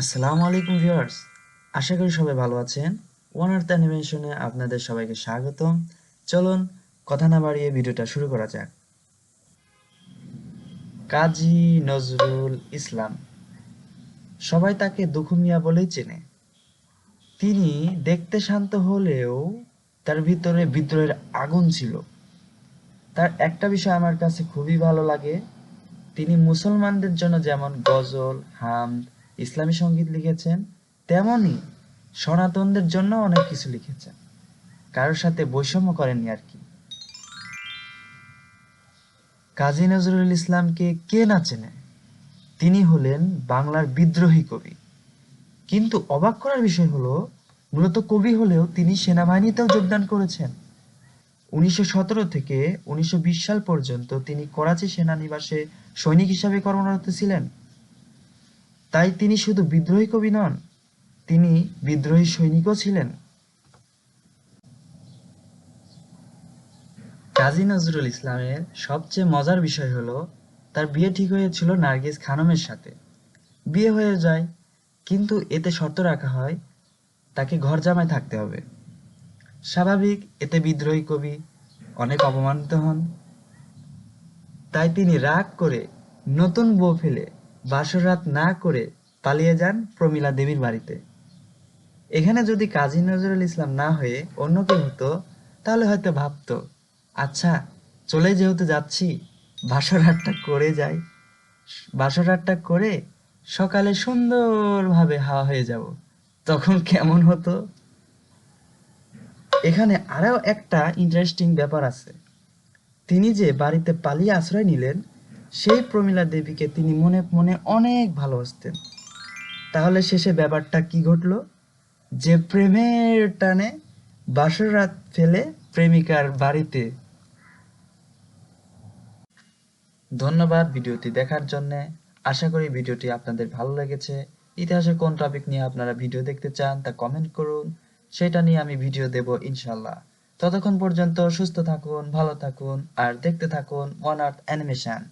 আসসালামু আলাইকুম ভিউয়ার্স, আশা করি সবাই ভালো আছেন। ওয়ান আর্থ অ্যানিমেশনে আপনাদের সবাইকে স্বাগতম। চলুন কথা না বাড়িয়ে ভিডিওটা শুরু করা যাক। কাজী নজরুল ইসলাম, সবাই তাকে দুখু মিয়া বলেই চেনে। তিনি দেখতে শান্ত হলেও তার ভিতরে বিদ্রোহের আগুন ছিল। তার একটা বিষয় আমার কাছে খুবই ভালো লাগে, তিনি মুসলমানদের জন্য যেমন গজল, হামদ, ইসলামী সঙ্গীত লিখেছেন, তেমনি সনাতনদের জন্য অনেক কিছু লিখেছেন। কারোর সাথে বৈষম্য করেননি আর কি। কাজী নজরুল ইসলামকে কে না চেনে? তিনি হলেন বাংলার বিদ্রোহী কবি। কিন্তু অবাক করার বিষয় হলো, মূলত কবি হলেও তিনি সেনাবাহিনীতেও যোগদান করেছেন। ১৯১৭ থেকে ১৯২০ সাল পর্যন্ত তিনি করাচি সেনানিবাসে সৈনিক হিসাবে কর্মরত ছিলেন। তাই তিনি শুধু বিদ্রোহী কবি নন, তিনি বিদ্রোহী সৈনিকও ছিলেন। কাজী নজরুল ইসলামের সবচেয়ে মজার বিষয় হলো, তার বিয়ে ঠিক হয়েছিল নার্গিস খানমের সাথে। বিয়ে হয়ে যায়, কিন্তু এতে শর্ত রাখা হয় তাকে ঘরজামাই থাকতে হবে। স্বাভাবিক, এতে বিদ্রোহী কবি অনেক অপমানিত হন। তাই তিনি রাগ করে নতুন বউ ফেলে বাসর না করে পালিয়ে যান প্রমীলা দেবীর বাড়িতে। এখানে যদি কাজী নজরুল ইসলাম না হয়ে অন্য কেউ হতো, তাহলে হয়তো ভাবতো, আচ্ছা, চলে যেহেতু যাচ্ছি, বাসর করে যাই, বাসর করে সকালে সুন্দরভাবে হাওয়া হয়ে যাব, তখন কেমন হতো। এখানে আরো একটা ইন্টারেস্টিং ব্যাপার আছে, তিনি যে বাড়িতে পালিয়ে আশ্রয় নিলেন, সেই প্রমীলা দেবীকে তিনি মনে মনে অনেক ভালোবাসতেন। তাহলে শেষে ব্যাপারটা কি ঘটলো? যে প্রেমের টানে বাসর ফেলে প্রেমিকার বাড়িতে। ধন্যবাদ ভিডিওটি দেখার জন্যে। আশা করি ভিডিওটি আপনাদের ভালো লেগেছে। ইতিহাসের কোন টপিক নিয়ে আপনারা ভিডিও দেখতে চান তা কমেন্ট করুন, সেটা নিয়ে আমি ভিডিও দেব ইনশাল্লাহ। ততক্ষণ পর্যন্ত সুস্থ থাকুন, ভালো থাকুন আর দেখতে থাকুন ওয়ান আর্থ অ্যানিমেশন।